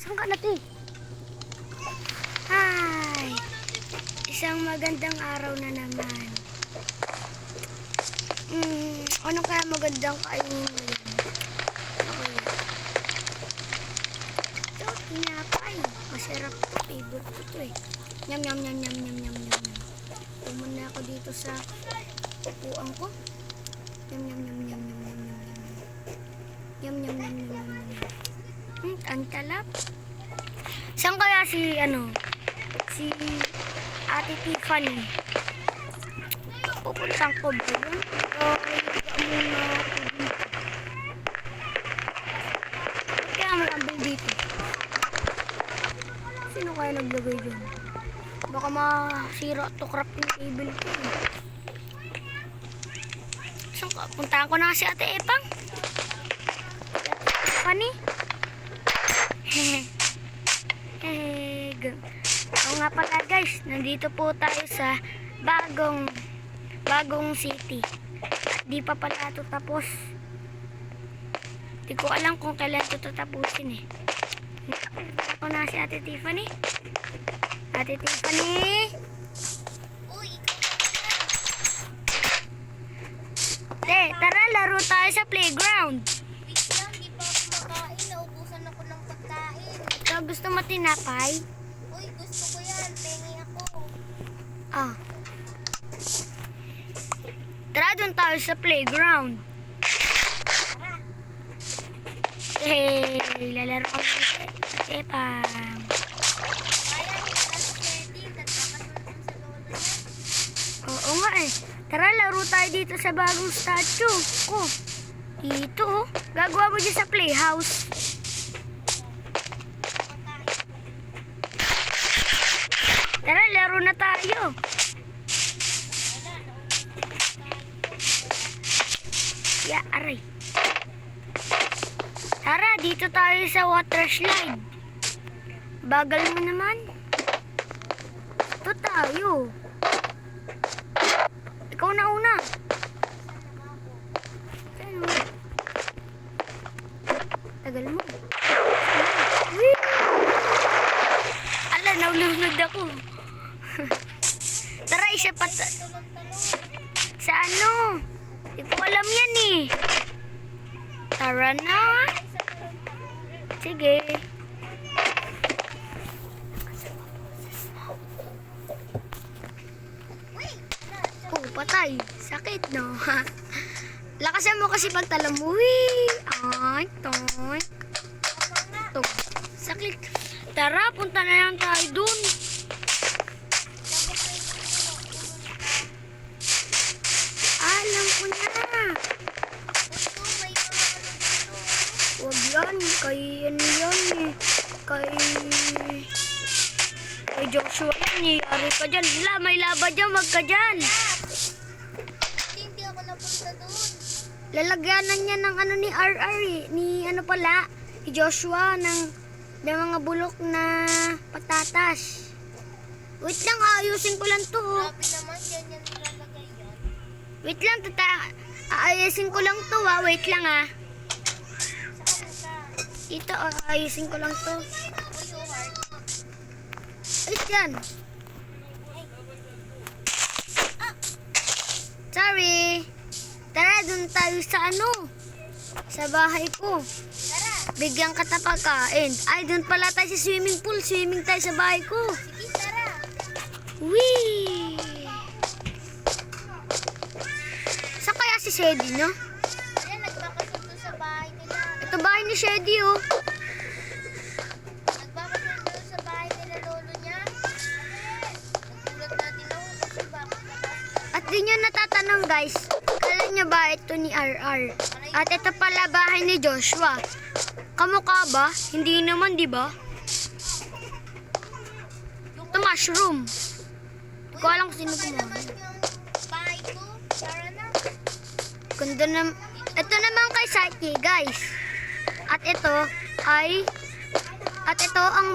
Saan ka natin? Hi! Isang magandang araw na naman. Ano kaya magandang kainin ngayon? Okay. Ito, tinapay. Masarap to. Favorite ko to eh. Nyam, nyam, nyam, nyam, nyam, nyam, nyam. Pumunta ako dito sa upuan ko. Nyam, nyam, nyam, nyam, nyam, nyam, nyam, nyam. Nyam, nyam, nyam, nyam, nyam, nyam. Ang talap. Saan kaya si Ate Tiffany? Pupuntang ko ba yun? O muna ako dito? Kaya mag-ambay dito. Sino kaya naglagay dyan? Baka masira to crafting table ko. Saan ka? Puntahan ko na si Ate Epang. Ate Tiffany. Oo nga pala guys, nandito po tayo sa bagong city. At di pa pala ito tapos. Di ko alam kung kailan ito tatapusin eh. Ako na si Ate Tiffany. Ate Tiffany! Uy! Tara, laro tayo sa playground. Wait lang, di pa ako makain. Naubusan ako ng pagkain. So, gusto mo tinapay? Uy, gusto ko yan. Pengi ako. Ah. Tara, doon tayo sa playground. Hey, lalaro kami sa Epang. Kaya, hindi na si Teddy. Nagkakasunod sa lolo niya. Oo nga eh. Tara, laro tayo dito sa bagong statue. Oh, dito oh. Gagawa mo dyan sa playhouse. Tara, laro na tayo. Ya, aray. Tara, dito tayo sa water slide. Bagal mo naman. Ito tayo. Ikaw na una. Ano? Tagal mo. Whee! Ala, naulunod ako. Tara, isa pa. Sa ano? Hindi ko alam yan eh. Tara na. Sige. Oh, patay. Sakit, no? Lakasan mo kasi pagtalam mo. Ay, toy. To. Sakit. Tara, punta na lang tayo dun. Alam ko na. Huwag yan. Kay ano yan eh. Kay Joshua yan. Yari ka dyan. May laba dyan. Wag ka dyan. Hindi ako napunta doon. Lalagyanan niya ng ano ni RR eh. Ni ano pala. Ni Joshua ng mga bulok na patatas. Wait lang, ayusin ko lang to. Oh. Grabe naman, yan yan nilalagay yan. Wait lang, aayusin ko lang to ah. Wait lang ah. Saan ka? Ito, ayusin ko lang to. Uy, so hard. Ayos yan. Sorry. Tara, dun tayo sa ano. Sa bahay ko. Tara, Bigyan ka ta pagkain. Ay, dun pala tayo sa swimming pool. Swimming tayo sa bahay ko. sige, tara. Wee! Saan kaya si Shady, no? Ayan, nagbakasundo sa bahay nila. Ito bahay ni Shady, oh. Nagbakasundo sa bahay nila lolo niya. Nagulat natin ako kasi bakit At di nyo natatanong, guys. Kala nyo ba ito ni RR? At ito pala bahay ni Joshua. Kamukha ba? Hindi naman, di ba? Ito mushroom. Hindi ko alam kung sino naman gumawa. yung bahay ko. Tara na. Ganda na. Ito naman kay Saiki, guys. At ito ang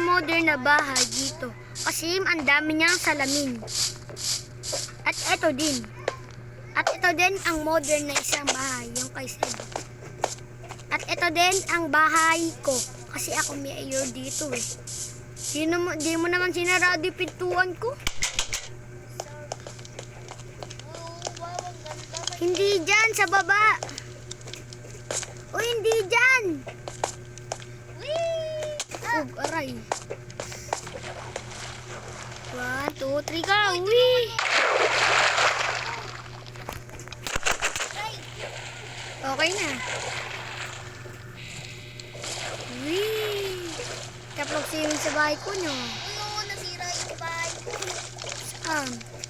modern na bahay dito. Kasi ang dami niyang salamin. At ito din. At ito din ang modern na isang bahay, yung kay Seb. At ito din ang bahay ko. kasi ako mayor dito eh. Di mo naman sinarado yung pintuan ko. Wow, ang ganda. Hindi dyan, sa baba. O hindi dyan. Whee! Oh, aray. 1, 2, 3, go. Wee! Ay! Okay na. Wee! Taplog swimming sa bahay ko nyo. Uy, oo, nasira yung bahay ko.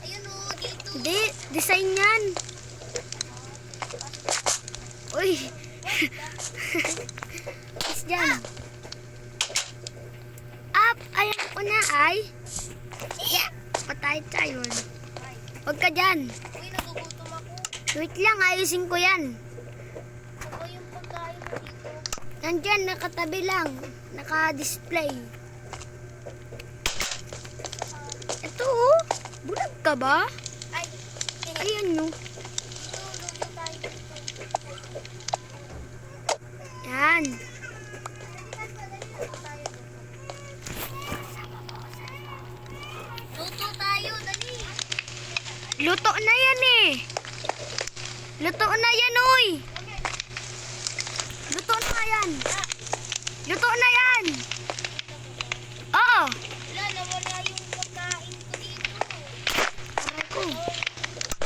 Ayun o, dito. Hindi, design yan. Uy. Is dyan. Up, ayan ko na ay. Yeah, patay tayo. Huwag ka dyan. Uy, nagugutom ako. Wait lang, ayusin ko yan. Ano ba yung pagkain mo dito? Nandyan, nakatabi lang. Naka-display. Ito oh. Bulag ka ba? Ay, Ayan no. luto tayo dito. Yan. Luto tayo, dali. Luto na yan eh. Luto na yan oy. Luto na yan. Luto na yan. Oo. Wala, nawala yung pagkain ko dito. Aray ko.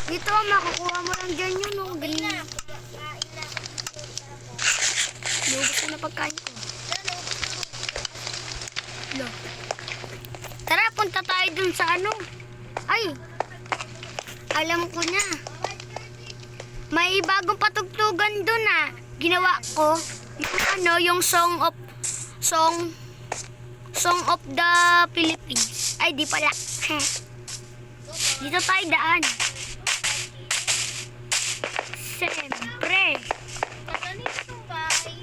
Dito makukuha mo lang dyan yun oh. Okay na, Ganyan. pagkain na ako dito. Tara po. Lubos ko na pagkain ko. Wala, naubos ko. Lo. Tara, punta tayo dun sa ano. Ay. Alam ko na. May bagong patugtugan dun ah. Ginawa ko. Yung ano, yung Song of the Philippines. Ay, di pala. Dito tayo daan. Siyempre. Magaling itong bahay.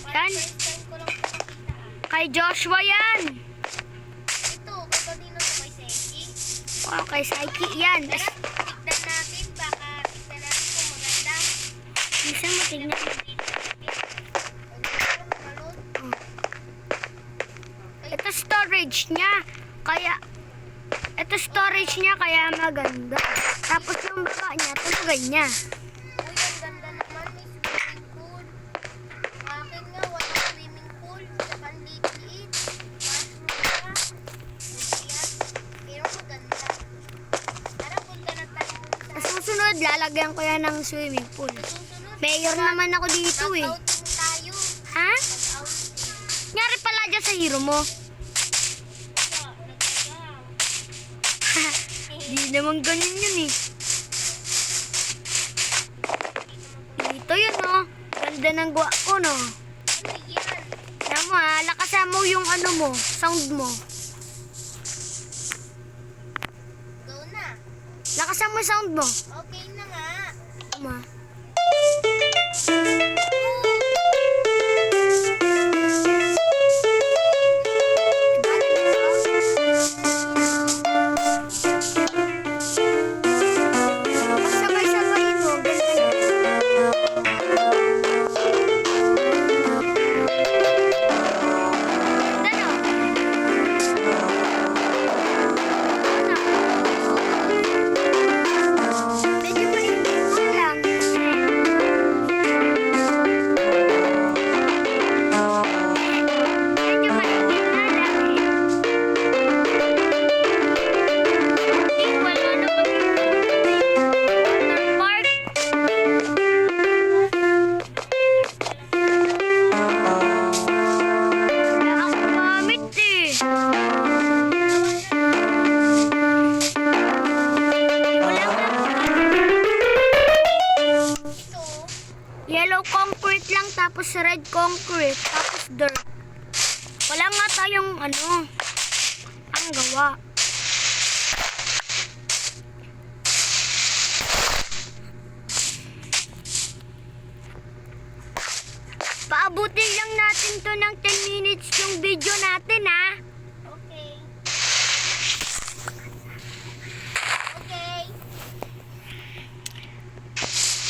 Yan. First time ko lang ito makita. Kay Joshua yan. Ito, kaganino to kay Seki. O, kay Saiki yan. Tara, tignan natin. Baka tignan natin kung maganda. Minsan mo tignan. Ito storage niya. Ito storage niya kaya maganda. Tapos yung baba niya, tulugan niya. Uy, ang ganda naman. May swimming pool. Akin nga, wala swimming pool. Saka ang liit-liit. Mas mura. Yan. Pero maganda. Tara, punta na tayo Sa sa susunod, lalagyan ko yan ng swimming pool. susunod. Mayor naman ako dito eh. Outing tayo. Ha? Outing. Nyari pala dyan sa hero mo. Di naman ganun yun eh. Dito yun oh. Ganda ng gawa ko no. Ano yan? Kaya mo ha, lakasan mo yung ano mo, sound mo. Go na. Lakasan mo yung sound mo. Okay na nga. Ma. Sabay-sabay mo, ganda. Ganda no? Medyo mainit mo lang. Medyo mainit na lang eh. Hindi, wala na Water park. Wala akong gamit eh. Wala nga. Ito. Yellow concrete lang, tapos red concrete, tapos dirt. Wala nga tayong ano, ang gawa. Paabutin lang natin to ng 10 minutes yung video natin ha. Okay. Okay.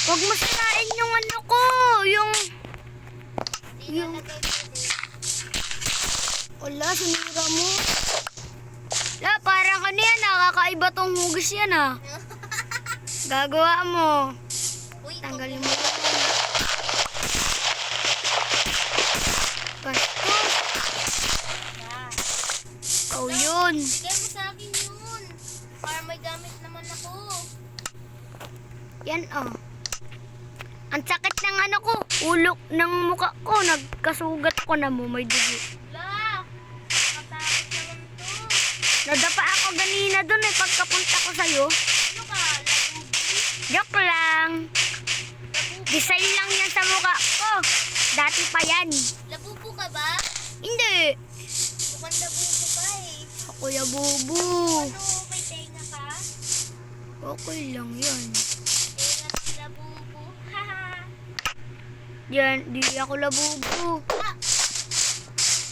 Huwag mo sirain yung ano ko, yung Di nalagay ko din. Wala, sinira mo. La, parang ano yan, nakakaiba tong hugis yan ah. Gagawa mo. Uy, Tanggalin mo yan. Bastos. Oh, yun. Bigay mo sa akin yun. Para may gamit naman ako. Yan oh. Ang sakit ng ano ko, ulok ng mukha ko, nagkasugat ko na mo, may dugo. La, nakatakot naman to. Nadapa ako ganina dun eh, pagkapunta ko sa'yo. Ano ka? Labubi? Joke lang. Labubu? Design lang yan sa mukha ko. Dati pa yan. Labubu ka ba? Hindi. Mukhang labubu ka eh. Ako ya bubu. Ano, may tenga ka? Okay lang yan. Tenga si labubu. Haha. Yan, di ako labubu. Ah,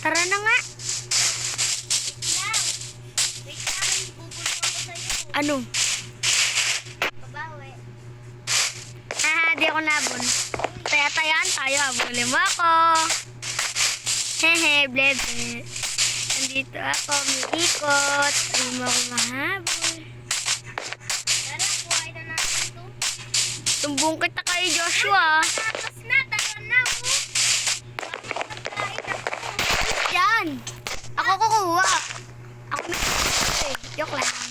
Tara na nga. wait lang. Wait lang, bubulong ako sa'yo. Ano? Babawi. Di ako nabon. Taya-tayaan tayo, abulin mo ako. Hehe, blebe. Nandito ako, may ikot. Hindi mo ako mahabol. Tara, kuhain na natin ito. Tumbong kita kay Joshua. Tapos na, tara na po. Bakit pagkain ako? Yan. Ako kukuha. Ako may joke lang.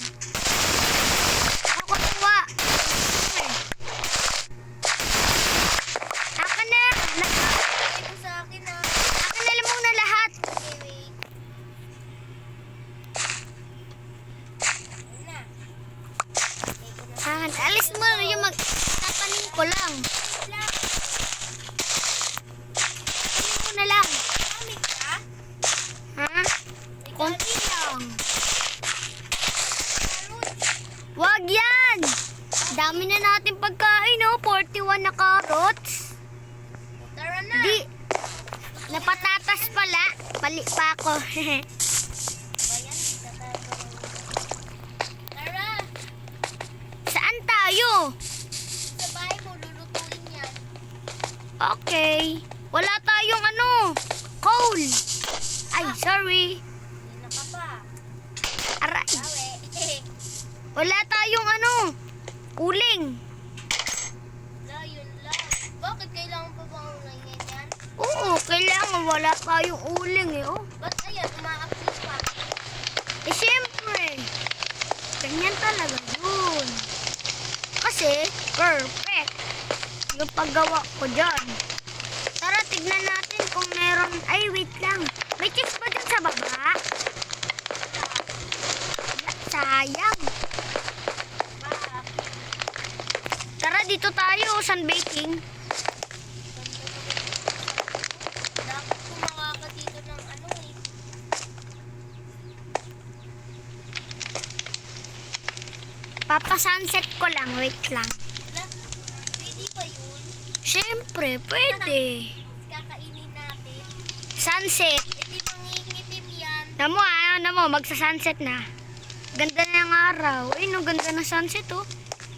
Ako kukuha. Akin na. Bigay mo sa akin ah. Akin na lamang na lahat. Okay, wait. Ayun na. Akin. Alis mo yung tapanin ko lang. Wait lang. Tapanin mo na lang. Gamit ka? Ha? Konti lang. Carrots. Wag yan. Dami na natin pagkain, oh. 41 na carrots. Tara na. Di. Napatatas pala. Pali pa ako. Bayan, tatago. Tara. Saan tayo? Sa bahay mo, lulutuin yan. Okay. Wala tayong ano. Coal. Ay, sorry. Hindi na ka pa. Aray. Bawi. Wala tayong ano. Uling. La, yun lang. Bakit kailangan pa bang ulayin yan? Oo, kailangan wala tayong uling eh. Oh. Ba't ayan, umaakit pa? Eh, syempre. Ganyan talaga yun. Kasi, perfect. Yung paggawa ko dyan. Tara, tignan natin kung meron. Ay, wait lang. May chips ba dyan sa baba? Sayang. Tara, dito tayo. Sunbaking. Dapat kumawa ka dito ng ano eh. Papa-sunset ko lang. Wait lang. La, pwede ba yun? Syempre, pwede. Kakainin natin. Sunset. E di mangingitim yan. Namo, magsa-sunset na. Ganda na ng araw. Ay, no, ganda na sunset, oh.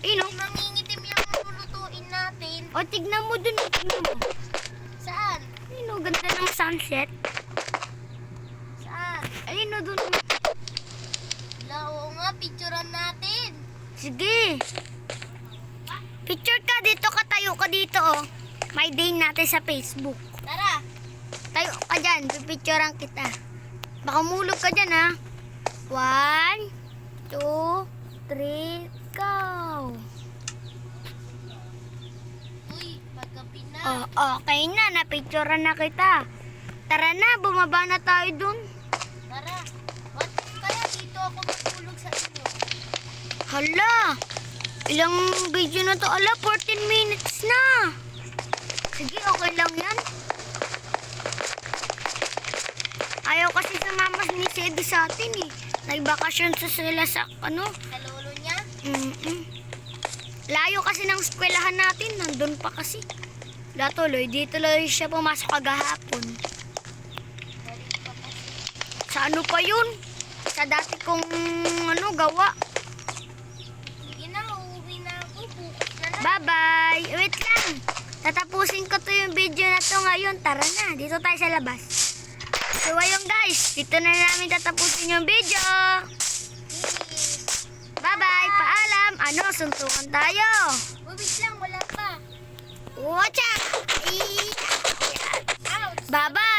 Ay, no. Di mangingitim yung lulutuin natin. O, tignan mo dun, tignan mo. Saan? Ay, no, ganda ng sunset. Saan? Ay, no, dun. La, oo nga, picturean natin. Sige. Picture ka, dito ka, tayo ka dito, oh. May day natin sa Facebook. Tara. Tayo ka dyan, pipicturean kita. Baka mulog ka dyan, ha. 1, 2, 3, go. Uy, magkapi na. Oh, okay na, napicturean na kita. Tara na, bumaba na tayo dun. Tara. What if kaya dito ako matulog sa inyo? Hala, ilang video na to? Ala, 14 minutes na. Sige, okay lang yan. Ayaw kasi sumama ni Sedi sa atin eh. Nagbakasyon sa sila sa ano. Sa lolo niya? Layo kasi ng eskwelahan natin. Nandun pa kasi. Tuloy, di tuloy siya pumasok kagahapon. Balik pa kasi. Sa ano pa yun? Sa dati kong ano, gawa. Sige na, uuwi na ako. Bukas na lang. Bye-bye. Wait lang. Tatapusin ko to yung video na to ngayon. Tara na. Dito tayo sa labas. So ayun guys, dito na namin tatapusin yung video. Bye-bye, paalam. Ano, suntukan tayo. Bubis lang, wala pa. Watcha! Ouch! Bye-bye!